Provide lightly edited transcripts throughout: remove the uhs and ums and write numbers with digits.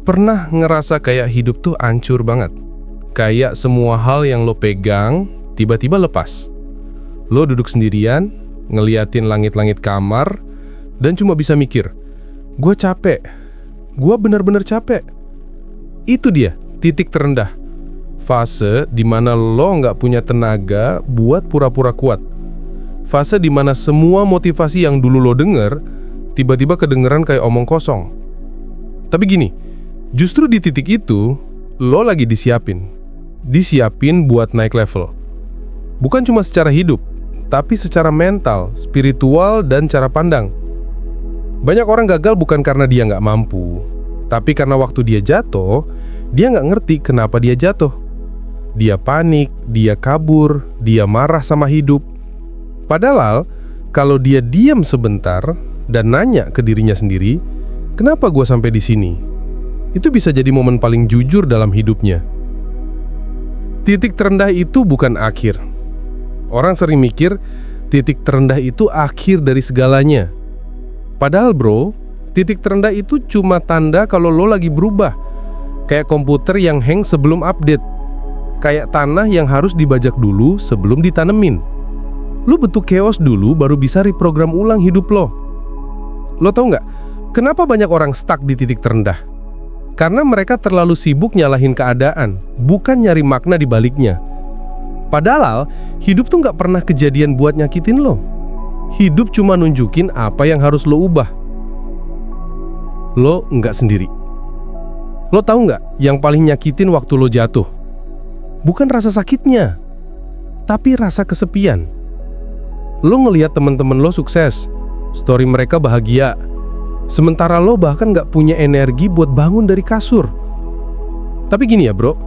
Pernah ngerasa kayak hidup tuh hancur banget? Kayak semua hal yang lo pegang tiba-tiba lepas. Lo duduk sendirian, ngeliatin langit-langit kamar, dan cuma bisa mikir, gue capek, gue bener-bener capek. Itu dia, titik terendah. Fase dimana lo nggak punya tenaga buat pura-pura kuat. Fase dimana semua motivasi yang dulu lo denger, tiba-tiba kedengeran kayak omong kosong. Tapi gini, justru di titik itu, lo lagi disiapin. Disiapin buat naik level. Bukan cuma secara hidup, tapi secara mental, spiritual, dan cara pandang. Banyak orang gagal bukan karena dia nggak mampu, tapi karena waktu dia jatuh, dia nggak ngerti kenapa dia jatuh. Dia panik, dia kabur, dia marah sama hidup. Padahal, kalau dia diam sebentar dan nanya ke dirinya sendiri, kenapa gue sampai di sini? Itu bisa jadi momen paling jujur dalam hidupnya. Titik terendah itu bukan akhir. Orang sering mikir, titik terendah itu akhir dari segalanya. Padahal bro, titik terendah itu cuma tanda kalau lo lagi berubah. Kayak komputer yang hang sebelum update. Kayak tanah yang harus dibajak dulu sebelum ditanemin. Lo butuh chaos dulu baru bisa reprogram ulang hidup lo. Lo tau nggak, kenapa banyak orang stuck di titik terendah? Karena mereka terlalu sibuk nyalahin keadaan, bukan nyari makna di baliknya. Padahal, hidup tuh nggak pernah kejadian buat nyakitin lo. Hidup cuma nunjukin apa yang harus lo ubah. Lo nggak sendiri. Lo tahu nggak yang paling nyakitin waktu lo jatuh? Bukan rasa sakitnya, tapi rasa kesepian. Lo ngelihat temen-temen lo sukses, story mereka bahagia, sementara lo bahkan nggak punya energi buat bangun dari kasur. Tapi gini ya bro,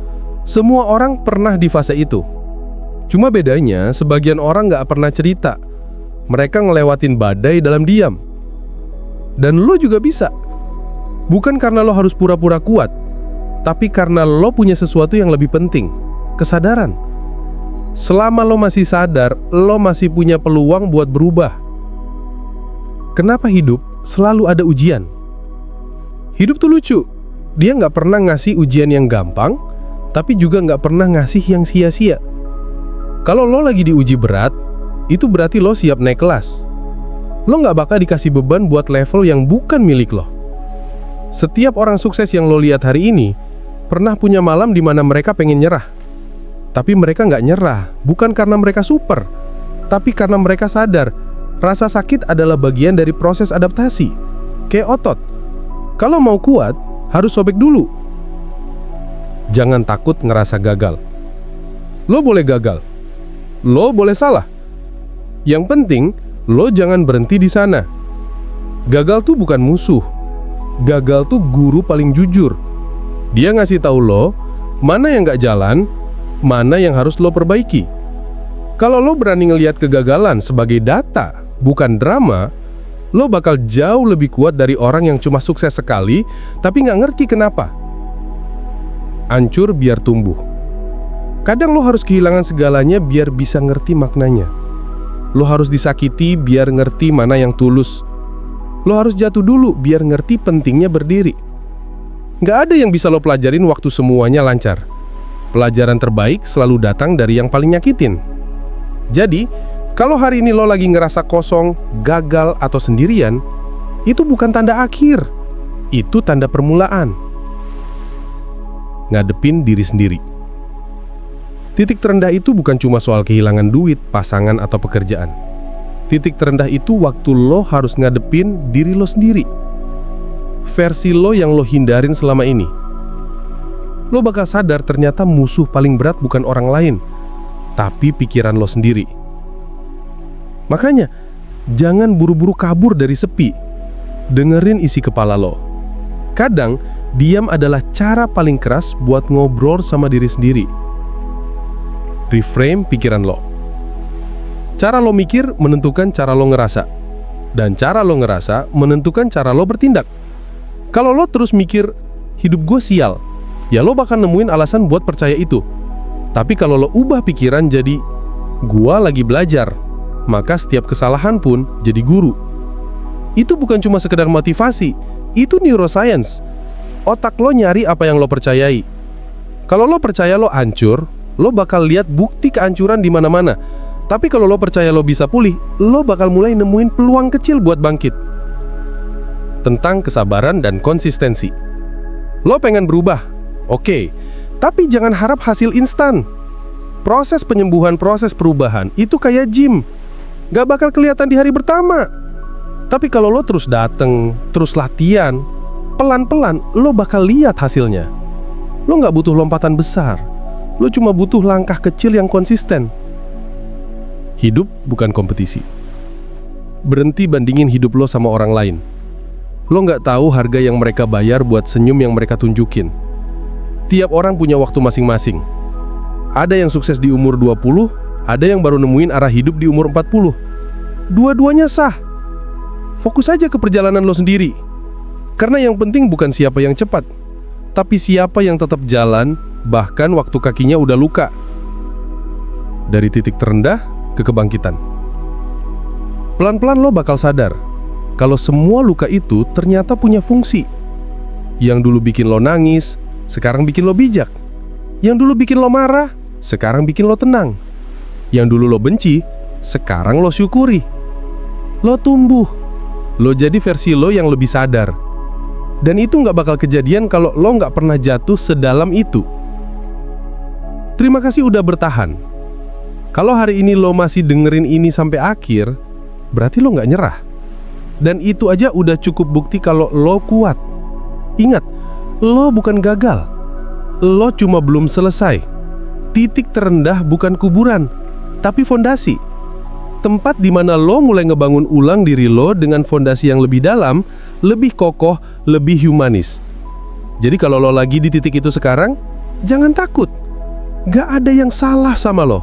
semua orang pernah di fase itu. Cuma bedanya, sebagian orang nggak pernah cerita. Mereka ngelewatin badai dalam diam. Dan lo juga bisa. Bukan karena lo harus pura-pura kuat, tapi karena lo punya sesuatu yang lebih penting, kesadaran. Selama lo masih sadar, lo masih punya peluang buat berubah. Kenapa hidup selalu ada ujian? Hidup tuh lucu. Dia nggak pernah ngasih ujian yang gampang, tapi juga nggak pernah ngasih yang sia-sia. Kalau lo lagi diuji berat, itu berarti lo siap naik kelas. Lo nggak bakal dikasih beban buat level yang bukan milik lo. Setiap orang sukses yang lo lihat hari ini, pernah punya malam di mana mereka pengen nyerah. Tapi mereka nggak nyerah, bukan karena mereka super, tapi karena mereka sadar, rasa sakit adalah bagian dari proses adaptasi. Kayak otot. Kalau mau kuat, harus sobek dulu. Jangan takut ngerasa gagal. Lo boleh gagal. Lo boleh salah. Yang penting, lo jangan berhenti di sana. Gagal tuh bukan musuh. Gagal tuh guru paling jujur. Dia ngasih tahu lo, mana yang nggak jalan, mana yang harus lo perbaiki. Kalau lo berani ngelihat kegagalan sebagai data, bukan drama, lo bakal jauh lebih kuat dari orang yang cuma sukses sekali, tapi nggak ngerti kenapa. Hancur biar tumbuh. Kadang lo harus kehilangan segalanya biar bisa ngerti maknanya. Lo harus disakiti biar ngerti mana yang tulus. Lo harus jatuh dulu biar ngerti pentingnya berdiri. Nggak ada yang bisa lo pelajarin waktu semuanya lancar. Pelajaran terbaik selalu datang dari yang paling nyakitin. Jadi, kalau hari ini lo lagi ngerasa kosong, gagal, atau sendirian, itu bukan tanda akhir. Itu tanda permulaan. Ngadepin diri sendiri. Titik terendah itu bukan cuma soal kehilangan duit, pasangan, atau pekerjaan. Titik terendah itu waktu lo harus ngadepin diri lo sendiri. Versi lo yang lo hindarin selama ini. Lo bakal sadar ternyata musuh paling berat bukan orang lain, tapi pikiran lo sendiri. Makanya, jangan buru-buru kabur dari sepi. Dengerin isi kepala lo. Kadang, diam adalah cara paling keras buat ngobrol sama diri sendiri. Reframe pikiran lo. Cara lo mikir menentukan cara lo ngerasa. Dan cara lo ngerasa menentukan cara lo bertindak. Kalau lo terus mikir, hidup gue sial, ya lo bakal nemuin alasan buat percaya itu. Tapi kalau lo ubah pikiran jadi, gue lagi belajar, maka setiap kesalahan pun jadi guru. Itu bukan cuma sekedar motivasi, itu neuroscience. otak lo nyari apa yang lo percayai. Kalau lo percaya lo hancur, lo bakal lihat bukti kehancuran di mana-mana. Tapi kalau lo percaya lo bisa pulih, lo bakal mulai nemuin peluang kecil buat bangkit. Tentang kesabaran dan konsistensi. Lo pengen berubah? Oke. Tapi jangan harap hasil instan. Proses penyembuhan, proses perubahan, itu kayak gym. Gak bakal kelihatan di hari pertama. Tapi kalau lo terus dateng, terus latihan, pelan-pelan lo bakal lihat hasilnya. Lo gak butuh lompatan besar. Lo cuma butuh langkah kecil yang konsisten. Hidup bukan kompetisi. Berhenti bandingin hidup lo sama orang lain. Lo gak tahu harga yang mereka bayar buat senyum yang mereka tunjukin. Tiap orang punya waktu masing-masing. Ada yang sukses di umur 20, ada yang baru nemuin arah hidup di umur 40. Dua-duanya sah. Fokus aja ke perjalanan lo sendiri. Karena yang penting bukan siapa yang cepat, tapi siapa yang tetap jalan, bahkan waktu kakinya udah luka. Dari titik terendah ke kebangkitan. Pelan-pelan lo bakal sadar kalau semua luka itu ternyata punya fungsi. Yang dulu bikin lo nangis, sekarang bikin lo bijak. Yang dulu bikin lo marah, sekarang bikin lo tenang. Yang dulu lo benci, sekarang lo syukuri. Lo tumbuh. Lo jadi versi lo yang lebih sadar. Dan itu nggak bakal kejadian kalau lo nggak pernah jatuh sedalam itu. Terima kasih udah bertahan. Kalau hari ini lo masih dengerin ini sampai akhir, berarti lo nggak nyerah. Dan itu aja udah cukup bukti kalau lo kuat. Ingat, lo bukan gagal. Lo cuma belum selesai. Titik terendah bukan kuburan, tapi fondasi. Tempat di mana lo mulai ngebangun ulang diri lo dengan fondasi yang lebih dalam, lebih kokoh, lebih humanis. Jadi kalau lo lagi di titik itu sekarang, jangan takut. Gak ada yang salah sama lo.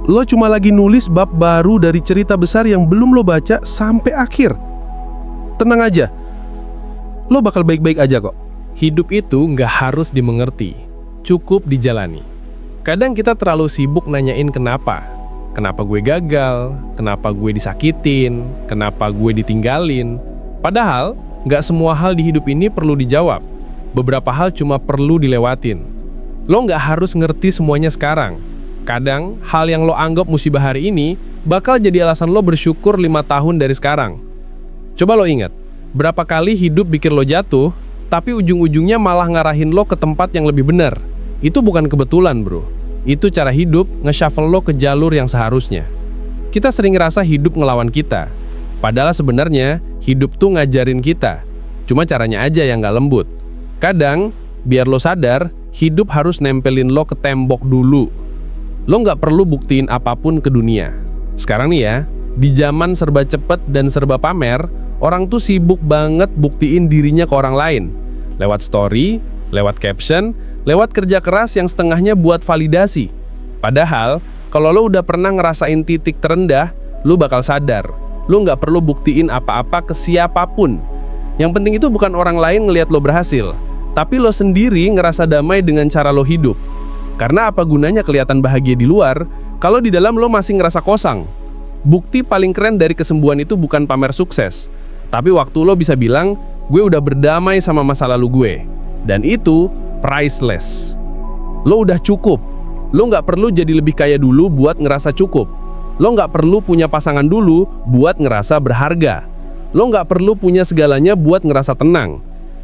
Lo cuma lagi nulis bab baru dari cerita besar yang belum lo baca sampai akhir. Tenang aja, lo bakal baik-baik aja kok. Hidup itu nggak harus dimengerti, cukup dijalani. Kadang kita terlalu sibuk nanyain kenapa. Kenapa gue gagal? Kenapa gue disakitin? Kenapa gue ditinggalin? Padahal, nggak semua hal di hidup ini perlu dijawab. Beberapa hal cuma perlu dilewatin. Lo nggak harus ngerti semuanya sekarang. Kadang, hal yang lo anggap musibah hari ini bakal jadi alasan lo bersyukur 5 tahun dari sekarang. Coba lo ingat, berapa kali hidup bikin lo jatuh, tapi ujung-ujungnya malah ngarahin lo ke tempat yang lebih benar. Itu bukan kebetulan, bro. Itu cara hidup nge-shuffle lo ke jalur yang seharusnya. Kita sering ngerasa hidup ngelawan kita. Padahal sebenarnya hidup tuh ngajarin kita. Cuma caranya aja yang gak lembut. Kadang, biar lo sadar, hidup harus nempelin lo ke tembok dulu. Lo gak perlu buktiin apapun ke dunia. Sekarang nih ya, di zaman serba cepet dan serba pamer, orang tuh sibuk banget buktiin dirinya ke orang lain. Lewat story, lewat caption, lewat kerja keras yang setengahnya buat validasi. Padahal, kalau lo udah pernah ngerasain titik terendah, lo bakal sadar. Lo nggak perlu buktiin apa-apa ke siapapun. Yang penting itu bukan orang lain ngelihat lo berhasil, tapi lo sendiri ngerasa damai dengan cara lo hidup. Karena apa gunanya kelihatan bahagia di luar, kalau di dalam lo masih ngerasa kosong. Bukti paling keren dari kesembuhan itu bukan pamer sukses, tapi waktu lo bisa bilang, gue udah berdamai sama masa lalu gue. Dan itu priceless. Lo udah cukup. Lo nggak perlu jadi lebih kaya dulu buat ngerasa cukup. Lo nggak perlu punya pasangan dulu buat ngerasa berharga. Lo nggak perlu punya segalanya buat ngerasa tenang.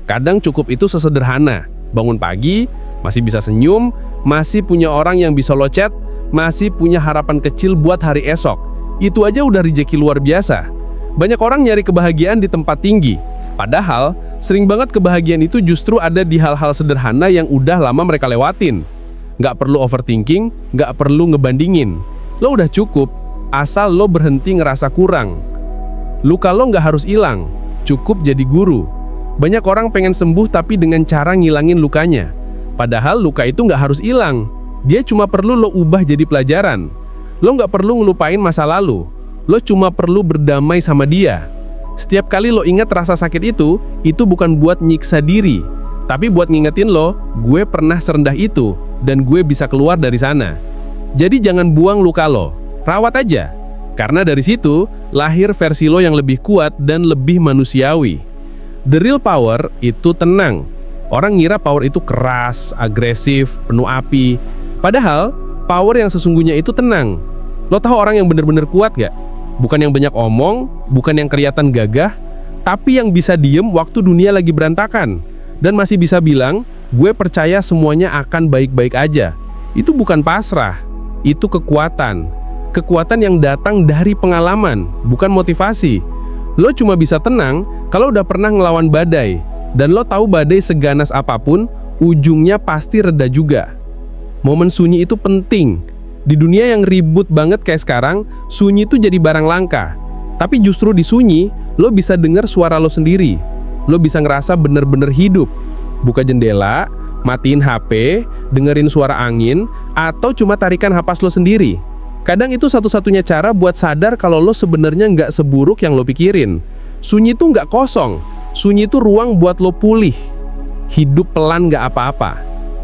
Kadang cukup itu sesederhana. Bangun pagi, masih bisa senyum, masih punya orang yang bisa lo chat, masih punya harapan kecil buat hari esok. Itu aja udah rezeki luar biasa. Banyak orang nyari kebahagiaan di tempat tinggi. Padahal, sering banget kebahagiaan itu justru ada di hal-hal sederhana yang udah lama mereka lewatin. Nggak perlu overthinking, nggak perlu ngebandingin. Lo udah cukup, asal lo berhenti ngerasa kurang. Luka lo nggak harus hilang, cukup jadi guru. Banyak orang pengen sembuh tapi dengan cara ngilangin lukanya. Padahal luka itu nggak harus hilang. Dia cuma perlu lo ubah jadi pelajaran. Lo nggak perlu ngelupain masa lalu. Lo cuma perlu berdamai sama dia. Setiap kali lo ingat rasa sakit itu bukan buat nyiksa diri, tapi buat ngingetin lo, gue pernah serendah itu, dan gue bisa keluar dari sana. Jadi jangan buang luka lo, rawat aja. Karena dari situ, lahir versi lo yang lebih kuat dan lebih manusiawi. The real power itu tenang. Orang ngira power itu keras, agresif, penuh api. Padahal, power yang sesungguhnya itu tenang. Lo tahu orang yang bener-bener kuat gak? Bukan yang banyak omong, bukan yang kelihatan gagah, tapi yang bisa diem waktu dunia lagi berantakan. Dan masih bisa bilang, gue percaya semuanya akan baik-baik aja. Itu bukan pasrah, itu kekuatan. Kekuatan yang datang dari pengalaman, bukan motivasi. Lo cuma bisa tenang kalau udah pernah ngelawan badai. Dan lo tahu badai seganas apapun, ujungnya pasti reda juga. Momen sunyi itu penting. Di dunia yang ribut banget kayak sekarang, sunyi itu jadi barang langka. Tapi justru di sunyi, lo bisa dengar suara lo sendiri. Lo bisa ngerasa bener-bener hidup. Buka jendela, matiin HP, dengerin suara angin, atau cuma tarikan napas lo sendiri. Kadang itu satu-satunya cara buat sadar kalau lo sebenarnya nggak seburuk yang lo pikirin. Sunyi itu nggak kosong. Sunyi itu ruang buat lo pulih. Hidup pelan nggak apa-apa.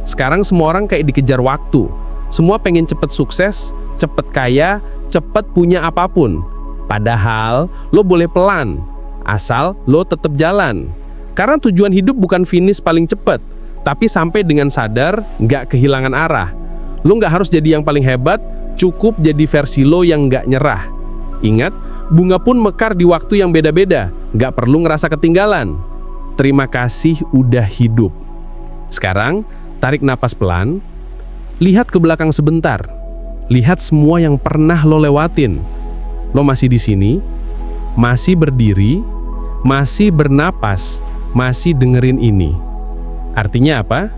Sekarang semua orang kayak dikejar waktu. Semua pengen cepet sukses, cepet kaya, cepet punya apapun. Padahal lo boleh pelan, asal lo tetap jalan. Karena tujuan hidup bukan finish paling cepet, tapi sampai dengan sadar nggak kehilangan arah. Lo nggak harus jadi yang paling hebat, cukup jadi versi lo yang nggak nyerah. Ingat, bunga pun mekar di waktu yang beda-beda, nggak perlu ngerasa ketinggalan. Terima kasih udah hidup. Sekarang, tarik napas pelan, lihat ke belakang sebentar, lihat semua yang pernah lo lewatin. Lo masih di sini, masih berdiri, masih bernapas, masih dengerin ini. Artinya apa?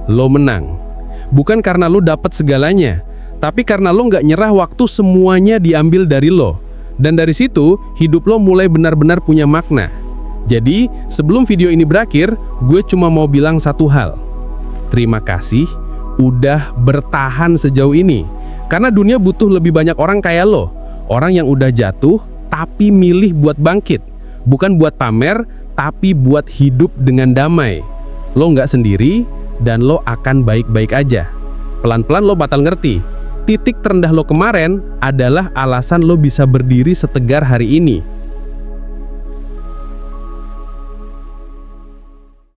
Lo menang. Bukan karena lo dapet segalanya, tapi karena lo nggak nyerah waktu semuanya diambil dari lo. Dan dari situ, hidup lo mulai benar-benar punya makna. Jadi, sebelum video ini berakhir, gue cuma mau bilang satu hal. Terima kasih udah bertahan sejauh ini. Karena dunia butuh lebih banyak orang kayak lo. Orang yang udah jatuh, tapi milih buat bangkit. Bukan buat pamer, tapi buat hidup dengan damai. Lo nggak sendiri, dan lo akan baik-baik aja. Pelan-pelan lo bakal ngerti. Titik terendah lo kemarin adalah alasan lo bisa berdiri setegar hari ini.